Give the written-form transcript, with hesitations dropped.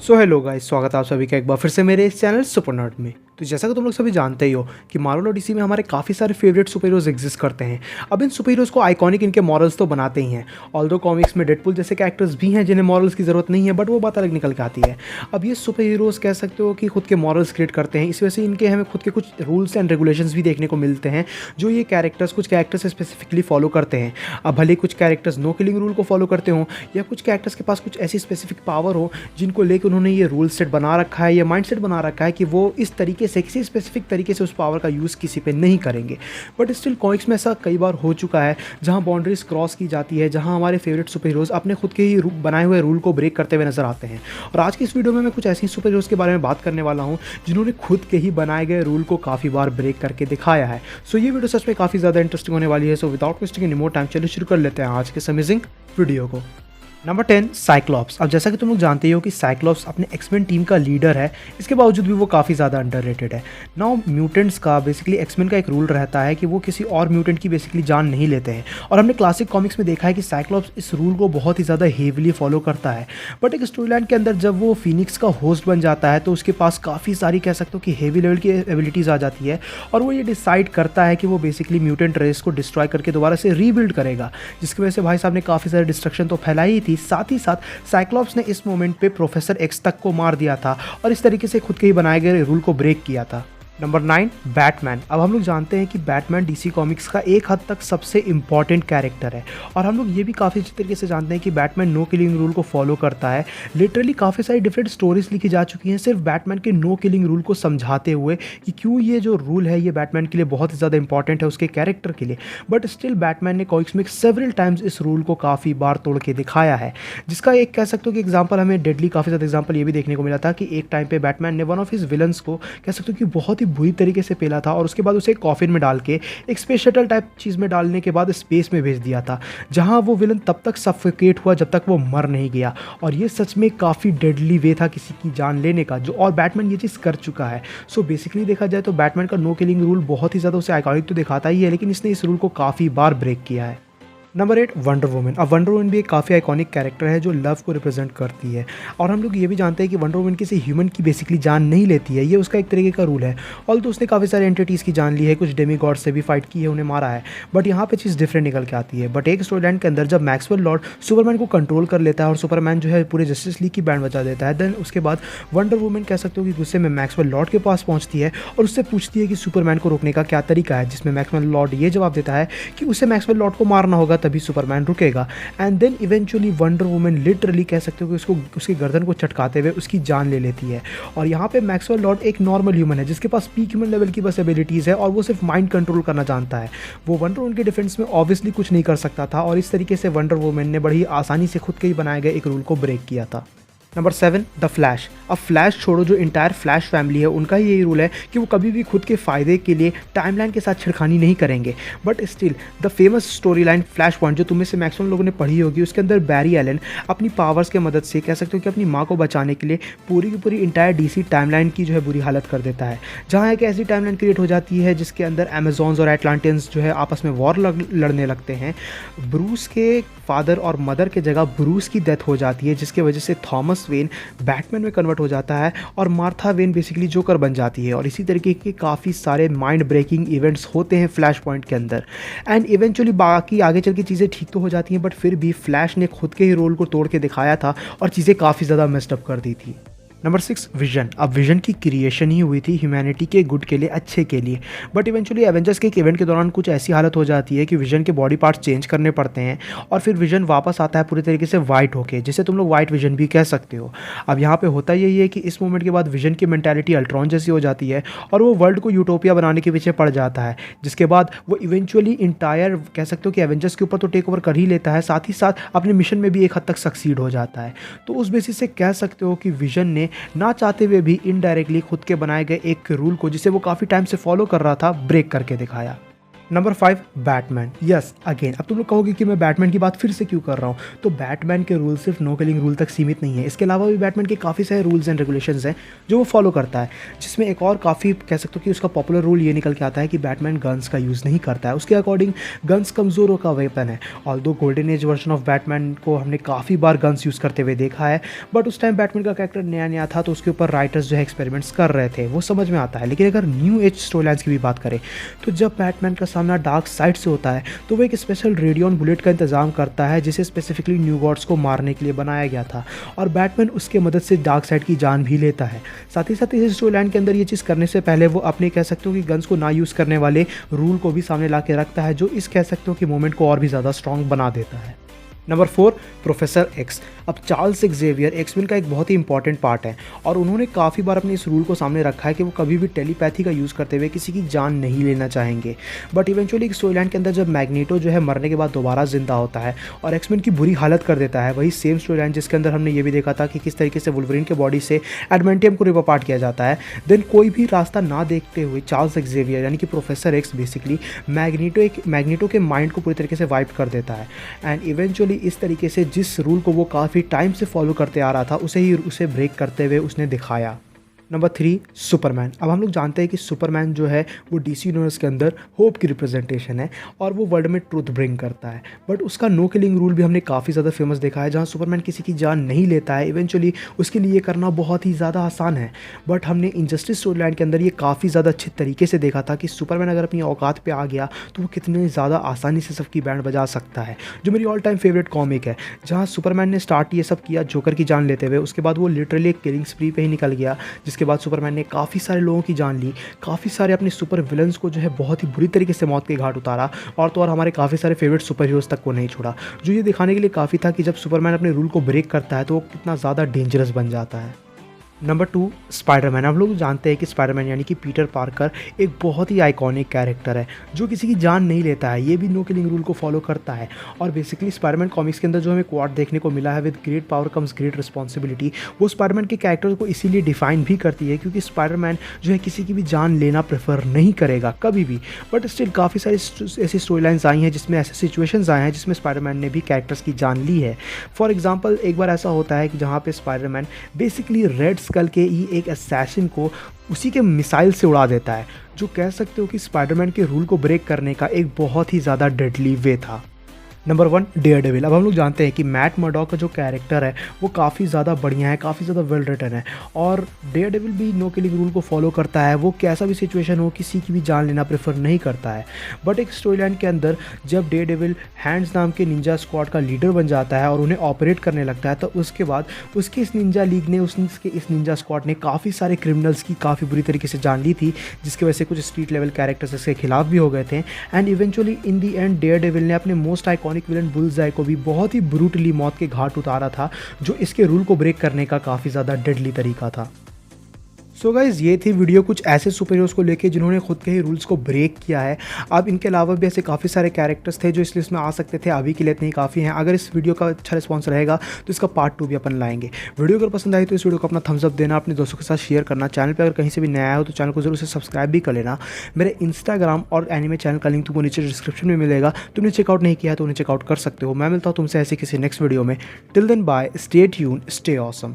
So hello guys, स्वागत है आप सभी का एक बार फिर से मेरे इस चैनल सुपर नर्ड में। तो जैसा कि तुम लोग सभी जानते ही हो कि मार्वल और डीसी में हमारे काफ़ी सारे फेवरेट सुपर हीरोज़ एग्जिस्ट करते हैं। अब इन सुपर हीरोज़ को आइकॉनिक इनके मॉरल्स तो बनाते ही हैं। ऑल्दो कॉमिक्स में डेडपुल जैसे कैरेक्टर्स भी हैं जिन्हें मॉरल्स की ज़रूरत नहीं है, बट वो बात अलग निकल के आती है। अब ये सुपर हीरोज़ कह सकते हो कि खुद के मॉरल्स क्रिएट करते हैं, इस वजह से इनके हमें खुद के कुछ रूल्स एंड रेगुलेशंस भी देखने को मिलते हैं जो ये कैरेक्टर्स कुछ कैरेक्टर्स स्पेसिफिकली फॉलो करते हैं। अब भले कुछ कैरेक्टर्स नो किलिंग रूल को फॉलो करते हों या कुछ कैरेक्टर्स के पास कुछ ऐसी स्पेसिफिक पावर हो जिनको लेकर उन्होंने ये रूल सेट बना रखा है या माइंडसेट बना रखा है कि वो इस तरीके से किसी स्पेसिफिक तरीके से उस पावर का यूज़ किसी पे नहीं करेंगे। बट स्टिल कॉमिक्स में ऐसा कई बार हो चुका है जहां बाउंड्रीज क्रॉस की जाती है, जहां हमारे फेवरेट सुपर हीरोज़ अपने खुद के ही बनाए हुए रूल को ब्रेक करते हुए नजर आते हैं। और आज की इस वीडियो में मैं कुछ ऐसे सुपर हीरोज़ के बारे में बात करने वाला हूं जिन्होंने खुद के ही बनाए गए रूल को काफ़ी बार ब्रेक करके दिखाया है। सो ये वीडियो सच में काफ़ी ज़्यादा इंटरेस्टिंग होने वाली है। So without wasting any more time चलिए शुरू कर लेते हैं आज के अमेजिंग वीडियो को। Number 10 Cyclops. अब जैसा कि तुम लोग जानते ही हो कि साइक्लॉप्स अपने एक्समेन टीम का लीडर है, इसके बावजूद भी वो काफ़ी ज़्यादा अंडररेटेड है। नाउ म्यूटेंट्स का बेसिकली एक्समेन का एक रूल रहता है कि वो किसी और म्यूटेंट की बेसिकली जान नहीं लेते हैं, और हमने क्लासिक कॉमिक्स में देखा है कि साइक्लॉप्स इस रूल को बहुत ही ज़्यादा हेविली फॉलो करता है। बट एक स्टोरी लाइन के अंदर जब वो फिनिक्स का होस्ट बन जाता है तो उसके पास काफ़ी सारी कह सकते हो कि हेवी लेवल की एबिलिटीज़ आ जाती है, और वो ये डिसाइड करता है कि वो बेसिकली म्यूटेंट रेस को डिस्ट्रॉय करके दोबारा से रीबिल्ड करेगा, जिसकी वजह से भाई साहब ने काफ़ी सारी डिस्ट्रक्शन तो फैलाई ही थी, साथ ही साथ साइक्लॉप्स ने इस मोमेंट पे प्रोफेसर एक्स तक को मार दिया था और इस तरीके से खुद के ही बनाए गए रूल को ब्रेक किया था। Number 9 Batman. अब हम लोग जानते हैं कि बैटमैन डीसी कॉमिक्स का एक हद तक सबसे इंपॉर्टेंट कैरेक्टर है, और हम लोग ये भी काफ़ी अच्छी तरीके से जानते हैं कि बैटमैन नो किलिंग रूल को फॉलो करता है। लिटरली काफ़ी सारी डिफरेंट स्टोरीज लिखी जा चुकी हैं सिर्फ बैटमैन के नो किलिंग रूल को समझाते हुए कि क्यों ये जो रूल है ये बैटमैन के लिए बहुत ही ज़्यादा इंपॉर्टेंट है उसके कैरेक्टर के लिए। बट स्टिल बैटमैन ने कॉमिक्स में सेवरल टाइम्स इस रूल को काफ़ी बार तोड़ के दिखाया है, जिसका एक कह सकते हो कि एग्जाम्पल हमें डेडली काफ़ी ज़्यादा एग्जाम्पल ये भी देखने को मिला था कि एक टाइम पे बैटमैन ने वन ऑफ हिज विलन्स को कह सकते हो कि बहुत ही बुरी तरीके से पेला था, और उसके बाद उसे कॉफिन में डाल के एक स्पेस शटल टाइप चीज़ में डालने के बाद स्पेस में भेज दिया था, जहां वो विलन तब तक सफोकेट हुआ जब तक वो मर नहीं गया। और ये सच में काफ़ी डेडली वे था किसी की जान लेने का, जो और बैटमैन ये चीज़ कर चुका है। सो बेसिकली देखा जाए तो बैटमैन का नो किलिंग रूल बहुत ही ज़्यादा उसे आइकॉनिक तो दिखाता ही है, लेकिन इसने इस रूल को काफ़ी बार ब्रेक किया है। Number 8 wonder woman. अब वंडर वुमन भी एक काफ़ी आइकॉनिक कैरेक्टर है जो लव को रिप्रेजेंट करती है, और हम लोग ये भी जानते हैं कि वंडर वुमन किसी ह्यूमन की बेसिकली जान नहीं लेती है, ये उसका एक तरीके का रूल है। ऑल तो उसने काफ़ी सारे एंटिटीज़ की जान ली है, कुछ डेमी गॉड से भी फाइट की है, उन्हें मारा है, बट यहाँ पे चीज़ डिफरेंट निकल के आती है। बट एक स्टोरी लाइन के अंदर जब मैक्सवेल लॉर्ड सुपरमैन को कंट्रोल कर लेता है और सुपरमैन जो है पूरे जस्टिस लीग की बैंड बजा देता है, देन उसके बाद वंडर वुमन कह सकते हो कि गुस्से में मैक्सवेल लॉर्ड के पास पहुंचती है और उससे पूछती है कि सुपरमैन को रोकने का क्या तरीका है, जिसमें मैक्सवेल लॉर्ड ये जवाब देता है कि उसे मैक्सवेल लॉर्ड को मारना होगा तभी Superman and then eventually Wonder Woman literally कह सकते हो कि उसको उसकी गर्दन को चटकाते हुए उसकी जान ले लेती है। और यहाँ पे मैक्सवेल लॉर्ड एक नॉर्मल ह्यूमन है जिसके पास पीक ह्यूमन लेवल की बस एबिलिटीज़ है, और वो सिर्फ माइंड कंट्रोल करना जानता है। वो वंडर वुमन के डिफेंस में ऑब्वियसली कुछ नहीं कर सकता था, और इस तरीके से वंडर वुमन ने बड़ी आसानी से खुद के ही बनाए गए एक रूल को ब्रेक किया था। Number 7 the flash. अब फ्लैश छोड़ो, जो इंटायर फ्लैश फैमिली है उनका ही यही रूल है कि वो कभी भी खुद के फ़ायदे के लिए टाइमलाइन के साथ छिड़खानी नहीं करेंगे। But still the famous story line flash point जो तुम्हें से मैक्सिमम लोगों ने पढ़ी होगी, उसके अंदर बैरी एलन अपनी पावर्स के मदद से कह सकते हो कि अपनी माँ को बचाने के लिए पूरी की पूरी इंटायर डीसी टाइमलाइन की जो है बुरी हालत कर देता है, जहाँ एक ऐसी टाइमलाइन क्रिएट हो जाती है जिसके अंदर अमेजॉन्स और एटलांटियंस जो है आपस में वॉर लड़ने लगते हैं। ब्रूस के फादर और मदर के जगह ब्रूस की डेथ हो जाती है, जिसकी वजह से थॉमस वेन बैटमैन में कन्वर्ट हो जाता है और मार्था वेन बेसिकली जोकर बन जाती है, और इसी तरीके के काफ़ी सारे माइंड ब्रेकिंग इवेंट्स होते हैं फ्लैश पॉइंट के अंदर। एंड इवेंचुअली बाकी आगे चल के चीज़ें ठीक तो हो जाती हैं, बट फिर भी फ्लैश ने खुद के ही रोल को तोड़ के दिखाया था और चीज़ें काफ़ी ज़्यादा मेस्ड अप कर दी थी। Number 6 vision. अब विजन की क्रिएशन ही हुई थी ह्यूमैनिटी के गुड के लिए, अच्छे के लिए, बट इवेंचुअली एवेंजर्स के एक इवेंट के दौरान कुछ ऐसी हालत हो जाती है कि विजन के बॉडी पार्ट्स चेंज करने पड़ते हैं, और फिर विजन वापस आता है पूरी तरीके से वाइट होके, जिसे तुम लोग वाइट विजन भी कह सकते हो। अब यहाँ पे होता यही है कि इस मोमेंट के बाद विजन की मेंटालिटी अल्ट्रॉन जैसी हो जाती है, और वो वर्ल्ड को यूटोपिया बनाने के पीछे पड़ जाता है, जिसके बाद वो इवेंचुअली इंटायर कह सकते हो कि एवेंजर्स के ऊपर तो टेक ओवर कर ही लेता है, साथ ही साथ अपने मिशन में भी एक हद तक सक्सीड हो जाता है। तो उस बेसिस से कह सकते हो कि विजन ने ना चाहते हुए भी इनडायरेक्टली खुद के बनाए गए एक रूल को, जिसे वो काफ़ी टाइम से फॉलो कर रहा था, ब्रेक करके दिखाया। Number 5 Batman. यस अगेन, अब तुम लोग कहोगे कि मैं बैटमैन की बात फिर से क्यों कर रहा हूँ, तो बैटमैन के रूल सिर्फ नो किलिंग रूल तक सीमित नहीं है। इसके अलावा भी बैटमैन के काफ़ी सारे रूल्स एंड रेगुलेशंस हैं जो वो फॉलो करता है, जिसमें एक और काफ़ी कह सकते हो कि उसका पॉपुलर रूल ये निकल के आता है कि बैटमैन गन्स का यूज़ नहीं करता है। उसके अकॉर्डिंग गन्स कमज़ोरों का वेपन है। Although golden age version of Batman को हमने काफ़ी बार गन्स यूज़ करते हुए देखा है, बट उस टाइम बैटमैन का कैरेक्टर नया नया था तो उसके ऊपर राइटर्स जो है एक्सपेरिमेंट्स कर रहे थे, वो समझ में आता है। लेकिन अगर न्यू एज स्टोरी लाइन्स की भी बात करें तो जब बैटमैन का सामना डार्क साइड से होता है तो वो एक स्पेशल रेडियन बुलेट का इंतजाम करता है जिसे स्पेसिफिकली न्यू गॉड्स को मारने के लिए बनाया गया था, और बैटमैन उसके मदद से डार्क साइड की जान भी लेता है। साथ ही साथ इस स्टोरी लाइन के अंदर ये चीज़ करने से पहले वो अपने कह सकते हो कि गन्स को ना यूज़ करने वाले रूल को भी सामने ला के रखता है, जो इस कह सकते हो कि मोमेंट को और भी ज़्यादा स्ट्रॉन्ग बना देता है। Number 4 professor x. अब चार्ल्स एक्जेवियर एक्समैन का एक बहुत ही इंपॉर्टेंट पार्ट है और उन्होंने काफ़ी बार अपने इस रूल को सामने रखा है कि वो कभी भी टेलीपैथी का यूज़ करते हुए किसी की जान नहीं लेना चाहेंगे। बट इवेंचुअली एक स्टोरी लाइन के अंदर जब मैग्नेटो जो है मरने के बाद दोबारा जिंदा होता है और एक्समैन की बुरी हालत कर देता है, वही सेम स्टोरी लाइन जिसके अंदर हमने ये भी देखा था कि किस तरीके से वुल्वरीन के बॉडी से एडमेंटियम को रिप अपार्ट किया जाता है, देन कोई भी रास्ता ना देखते हुए चार्ल्स एक्जेवियर यानी कि प्रोफेसर एक्स बेसिकली मैग्नेटो के माइंड को पूरी तरीके से वाइप कर देता है। एंड इवेंचुअली इस तरीके से जिस रूल को वो काफ़ी टाइम से फॉलो करते आ रहा था उसे ब्रेक करते हुए उसने दिखाया। Number 3 Superman. अब हम लोग जानते हैं कि सुपरमैन जो है वो डीसी यूनिवर्स के अंदर होप की रिप्रेजेंटेशन है और वो वर्ल्ड में ट्रूथ ब्रिंग करता है, बट उसका नो किलिंग रूल भी हमने काफ़ी ज़्यादा फेमस देखा है, जहाँ सुपरमैन किसी की जान नहीं लेता है। इवेंचुअली उसके लिए करना बहुत ही ज़्यादा आसान है, बट हमने इनजस्टिस स्टोरी लाइन के अंदर ये काफ़ी ज़्यादा अच्छे तरीके से देखा था कि सुपरमैन अगर अपनी औकात पर आ गया तो वो कितने ज़्यादा आसानी से सबकी बैंड बजा सकता है, जो मेरी ऑल टाइम फेवरेट कॉमिक है, जहाँ सुपरमैन ने स्टार्ट ये सब किया जोकर की जान लेते हुए, उसके बाद वो लिटरली एक किलिंग स्प्री पे ही निकल गया, जिसके बाद सुपरमैन ने काफ़ी सारे लोगों की जान ली, काफ़ी सारे अपने सुपर विलन्स को जो है बहुत ही बुरी तरीके से मौत के घाट उतारा, और तो और हमारे काफ़ी सारे फेवरेट सुपर हीरोज़ तक को नहीं छोड़ा, जो ये दिखाने के लिए काफ़ी था कि जब सुपरमैन अपने रूल को ब्रेक करता है तो वो कितना ज़्यादा डेंजरस बन जाता है। Number 2 Spiderman. आप लोग जानते हैं कि स्पाइडरमैन यानी कि पीटर पार्कर एक बहुत ही आइकॉनिक कैरेक्टर है जो किसी की जान नहीं लेता है, ये भी नो किलिंग रूल को फॉलो करता है, और बेसिकली स्पाइडरमैन कॉमिक्स के अंदर जो हमें क्वाड देखने को मिला है with great power comes great responsibility, वो स्पाइडरमैन के कैरेक्टर को इसीलिए डिफाइन भी करती है क्योंकि स्पाइडरमैन जो है किसी की भी जान लेना प्रेफर नहीं करेगा कभी भी, बट स्टिल काफ़ी सारी ऐसी स्टोरी लाइन्स आई हैं जिसमें ऐसे सिचुएशंस आए हैं जिसमें स्पाइडरमैन ने भी कैरेक्टर्स की जान ली है। फॉर एग्जाम्पल एक बार ऐसा होता है कि जहाँ पे स्पाइडरमैन बेसिकली रेड स्कल के ही एक असैसिन को उसी के मिसाइल से उड़ा देता है, जो कह सकते हो कि स्पाइडरमैन के रूल को ब्रेक करने का एक बहुत ही ज़्यादा डेडली वे था। Number 1 Daredevil. अब हम लोग जानते हैं कि मैट मर्डॉक का जो कैरेक्टर है वो काफ़ी ज़्यादा बढ़िया है, काफ़ी ज़्यादा वेल रिटन है, और डेयरडेविल भी नो किलिंग रूल को फॉलो करता है। वो कैसा भी सिचुएशन हो किसी की भी जान लेना प्रेफर नहीं करता है, बट एक स्टोरी लाइन के अंदर जब डेयरडेविल हैंड्स नाम के निंजा स्क्वाड का लीडर बन जाता है और उन्हें ऑपरेट करने लगता है, तो उसके बाद उसके इस निंजा लीग ने उसके इस निंजा स्क्वाड ने काफ़ी सारे क्रिमिनल्स की काफ़ी बुरी तरीके से जान ली थी, जिसकी वजह से कुछ स्ट्रीट लेवल कैरेक्टर्स इसके खिलाफ भी हो गए थे। And eventually in the and Daredevil ने अपने मोस्ट आइकॉनिक विलन बुलजाई को भी बहुत ही ब्रूटली मौत के घाट उतारा था, जो इसके रूल को ब्रेक करने का काफ़ी ज़्यादा डेडली तरीका था। सो गाइज़ ये थी वीडियो कुछ ऐसे सुपर हीरोज़ को लेके जिन्होंने खुद के ही रूल्स को ब्रेक किया है। अब इनके अलावा भी ऐसे काफ़ी सारे कैरेक्टर्स थे जो इस लिस्ट में आ सकते थे, अभी के लिए इतने ही काफ़ी हैं। अगर इस वीडियो का अच्छा रिस्पॉन्स रहेगा तो इसका पार्ट 2 भी अपन लाएंगे। वीडियो अगर पसंद आई तो इस वीडियो को अपना थम्स अप देना, अपने दोस्तों के साथ शेयर करना, चैनल पर अगर कहीं से भी नया हो तो चैनल को जरूर से सब्सक्राइब भी कर लेना। मेरे इंस्टाग्राम और एनिमे चैनल का लिंक तुमको नीचे डिस्क्रिप्शन में मिलेगा, तुमने चेकआउट नहीं किया तो उन्हें चेकआउट कर सकते हो। मैं मिलता हूँ तुमसे ऐसे किसी नेक्स्ट वीडियो में। Till then bye, stay tuned, stay awesome.